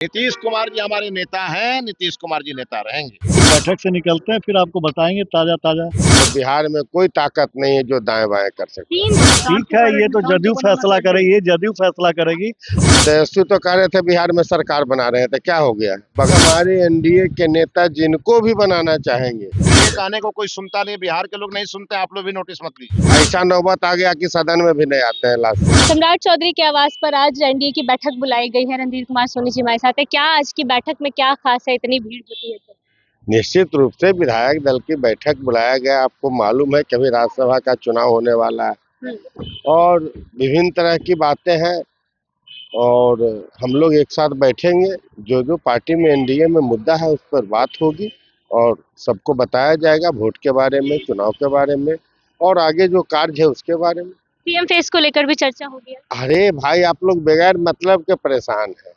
नीतीश कुमार जी हमारे नेता हैं, नीतीश कुमार जी नेता रहेंगे। बैठक से निकलते हैं फिर आपको बताएंगे ताजा ताजा। तो बिहार में कोई ताकत नहीं है जो दाएं बाएं कर सके। ठीक है, ये तो जदयू फैसला करेगी, ये जदयू फैसला करेगी। तेजस्वी तो कह रहे थे बिहार में सरकार बना रहे थे, क्या हो गया? हमारे एनडीए के नेता जिनको भी बनाना चाहेंगे, ये कहने को कोई सुनता नहीं, बिहार के लोग नहीं सुनते। आप लोग भी नोटिस मत लीजिए। ऐसा नौबत आ गया कि सदन में भी नहीं आते हैं लास्ट में। सम्राट चौधरी के आवास पर आज एनडीए की बैठक बुलाई गई है। रणधीर कुमार सोनी जी हमारे साथ है। क्या आज की बैठक में क्या खास है, इतनी भीड़ होती है तो? निश्चित रूप से विधायक दल की बैठक बुलाया गया। आपको मालूम है कि अभी राज्यसभा का चुनाव होने वाला है और विभिन्न तरह की बातें हैं और हम लोग एक साथ बैठेंगे। जो जो पार्टी में एनडीए में मुद्दा है उस पर बात होगी और सबको बताया जाएगा, वोट के बारे में, चुनाव के बारे में और आगे जो कार्य है उसके बारे में। सीएम फेस को लेकर भी चर्चा होगी। अरे भाई, आप लोग बगैर मतलब के परेशान हैं।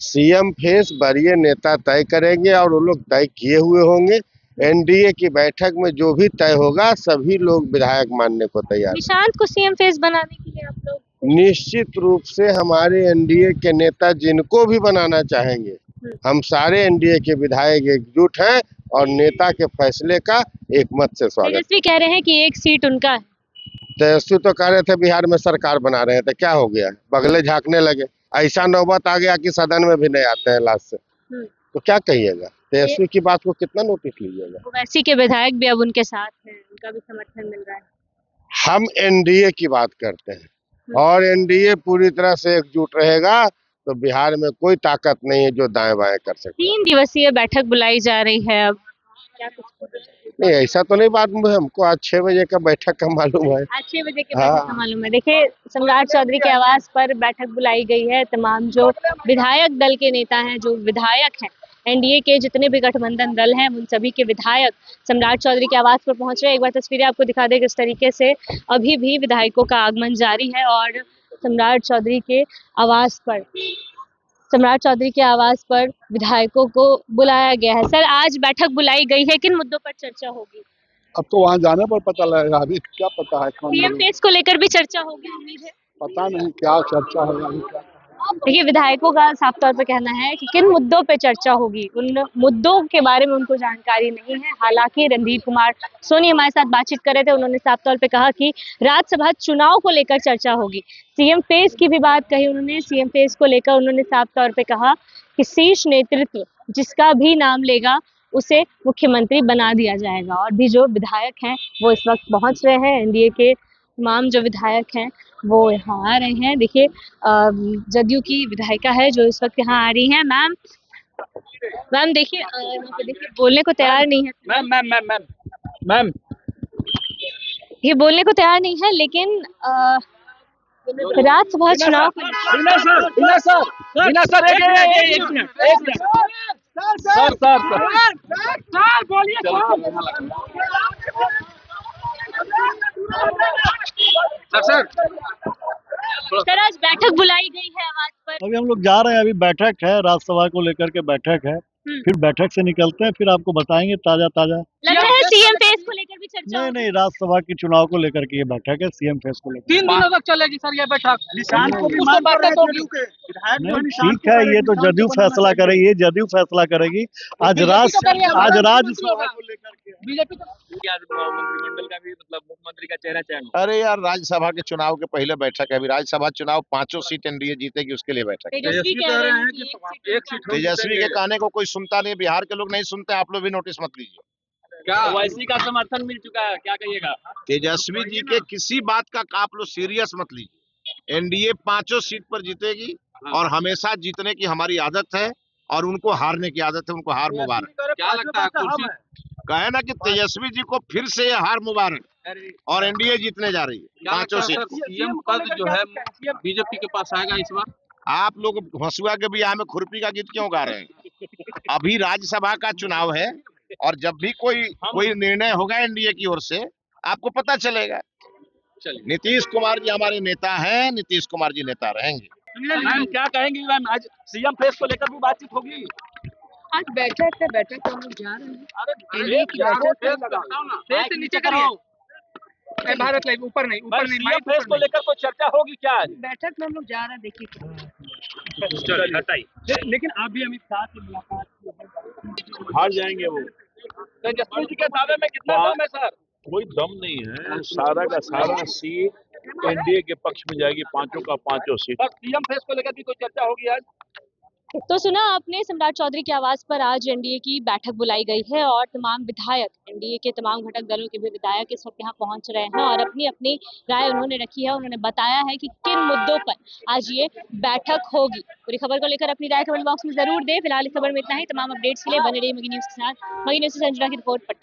सीएम फेस वरीय नेता तय करेंगे और वो लोग तय किए हुए होंगे। एनडीए की बैठक में जो भी तय होगा सभी लोग विधायक मानने को तैयार। निशांत को सीएम फेस बनाने के लिए आप लोग? निश्चित रूप से हमारे एनडीए के नेता जिनको भी बनाना चाहेंगे, हम सारे एनडीए के विधायक एकजुट हैं और नेता के फैसले का एकमत से स्वागत। तेजस्वी कह रहे हैं कि एक सीट उनका है। तेजस्वी तो कह रहे थे बिहार में सरकार बना रहे थे, क्या हो गया? बगले झांकने लगे। ऐसा नौबत आ गया कि सदन में भी नहीं आते हैं लास्ट से। तो क्या कहिएगा? तेजस्वी की बात को कितना नोटिस लीजिएगा? ओवैसी के विधायक भी अब उनके साथ हैं, उनका भी समर्थन मिल रहा है। हम एनडीए की बात करते हैं और एनडीए पूरी तरह से एकजुट रहेगा तो बिहार में कोई ताकत नहीं है जो दाएं बाएं कर सके। 3 दिवसीय बैठक बुलाई जा रही है अब। क्या कुछ नहीं, ऐसा तो नहीं बात है। हमको आज 6 बजे का बैठक का मालूम है। आज 6 बजे के बैठक का मालूम है। देखिए, सम्राट चौधरी के आवास पर बैठक बुलाई गई है। तमाम जो विधायक दल के नेता हैं, जो विधायक हैं, एनडीए के जितने भी गठबंधन दल हैं, उन सभी के विधायक सम्राट चौधरी के आवास पर पहुंच रहे हैं। एक बार तस्वीरें आपको दिखा दें किस तरीके से अभी भी विधायकों का आगमन जारी है और सम्राट चौधरी के आवास पर विधायकों को बुलाया गया है। सर, आज बैठक बुलाई गई है, किन मुद्दों पर चर्चा होगी? अब तो वहाँ जाने पर पता लगेगा, अभी क्या पता है कौन सीएम फेस को लेकर भी चर्चा होगी, उम्मीद है। पता नहीं क्या चर्चा है अभी क्या। देखिए, विधायकों का साफ तौर पर कहना है कि किन मुद्दों पे चर्चा होगी, उन मुद्दों के बारे में उनको जानकारी नहीं है। हालांकि रणधीर कुमार सोनी हमारे साथ बातचीत कर रहे थे, उन्होंने साफ तौर पे कहा कि राज्यसभा चुनाव को लेकर चर्चा होगी। सीएम फेस की भी बात कही उन्होंने। सीएम फेस को लेकर उन्होंने साफ तौर पे कहा कि शीर्ष नेतृत्व जिसका भी नाम लेगा उसे मुख्यमंत्री बना दिया जाएगा। और भी जो विधायक हैं वो इस वक्त पहुंच रहे हैं। एनडीए के तमाम जो विधायक हैं वो यहाँ आ रहे हैं। देखिए, जदयू की विधायिका है जो इस वक्त यहाँ आ रही हैं। मैम देखिए, यहाँ पे देखिए बोलने को तैयार नहीं है। मैम ये बोलने को तैयार नहीं है, लेकिन राज्यसभा चुनाव को सर आज बैठक बुलाई गई है आवाज पर। अभी हम लोग जा रहे हैं, अभी बैठक है, राज्यसभा को लेकर के बैठक है। फिर बैठक से निकलते हैं फिर आपको बताएंगे ताजा ताजा। लग रहा है सीएम फेस को लेकर भी चर्चा नहीं होगी। नहीं, राज्यसभा के चुनाव को लेकर के ये बैठक है, सीएम फेस को लेकर। 3 दिनों तक चलेगी सर ये बैठक। निशांत को भी उसको बातें तो नहीं, ठीक है, ये तो जदयू फैसला करेगी, ये जदयू फैसला करेगी। आज राज्यसभा को लेकर के बीजेपी तो मंत्रिमंडल का भी मतलब मुख्यमंत्री का चेहरा चयन। अरे यार, राज्यसभा के चुनाव के पहले बैठक है। अभी राज्यसभा चुनाव 5 सीट एनडीए जीतेगी, उसके लिए बैठक है। तेजस्वी कह रहे हैं कि एक सीट तेजस्वी के कहने को कोई सुनता नहीं, बिहार के लोग नहीं सुनते। आप लोग भी नोटिस मत लीजिए। क्या ओवैसी का समर्थन मिल चुका है, क्या कहिएगा? तेजस्वी जी के किसी बात का आप लोग सीरियस मत लीजिए। एनडीए 5 सीट पर जीतेगी और हमेशा जीतने की हमारी आदत है और उनको हारने की आदत है। उनको हार मुबारक। क्या लगता है कुर्सी कहे ना कि तेजस्वी जी को फिर से ये हार मुबारक और एनडीए जीतने जा रही है 5 सीट। सीएम पद जो है बीजेपी के पास आएगा इस बार? आप लोग हंसुआ के बियाह में खुरपी का गीत क्यों गा रहे हैं? अभी राज्यसभा का चुनाव है और जब भी कोई निर्णय होगा एनडीए की ओर से आपको पता चलेगा। नीतीश कुमार जी हमारे नेता हैं, नीतीश कुमार जी नेता रहेंगे। मैम क्या कहेंगी मैम, आज सीएम फेस को लेकर भी बातचीत होगी? आज बैठक है, बैठक तो हम लोग जा रहे हैं। अरे फेस से नीचे करिए, भारत लाइव ऊपर नहीं सीएम फेस को लेकर कोई चर्चा होगी क्या? बैठक में हम लोग जा रहे हैं, देखिए। लेकिन आप भी अमित शाह से मुलाकात की है। हार जाएंगे वो। तेजस्वी जी के दावे में कितना दम है सर? कोई दम नहीं है, सारा का सारा सीट एनडीए के पक्ष में जाएगी, पांचों का पांचों सीट। सर सीएम फेस को लेकर भी कोई चर्चा होगी आज? तो सुना आपने, सम्राट चौधरी के आवास पर आज एनडीए की बैठक बुलाई गई है और तमाम विधायक, एनडीए के तमाम घटक दलों के भी विधायक इस वक्त यहाँ पहुंच रहे हैं और अपनी अपनी राय उन्होंने रखी है। उन्होंने बताया है कि किन मुद्दों पर आज ये बैठक होगी। पूरी खबर को लेकर अपनी राय कमेंट बॉक्स में जरूर दें। फिलहाल इस खबर में इतना ही। तमाम अपडेट्स के लिए बने रहिए मगी न्यूज के साथ। मगी न्यूज से संजना की रिपोर्ट।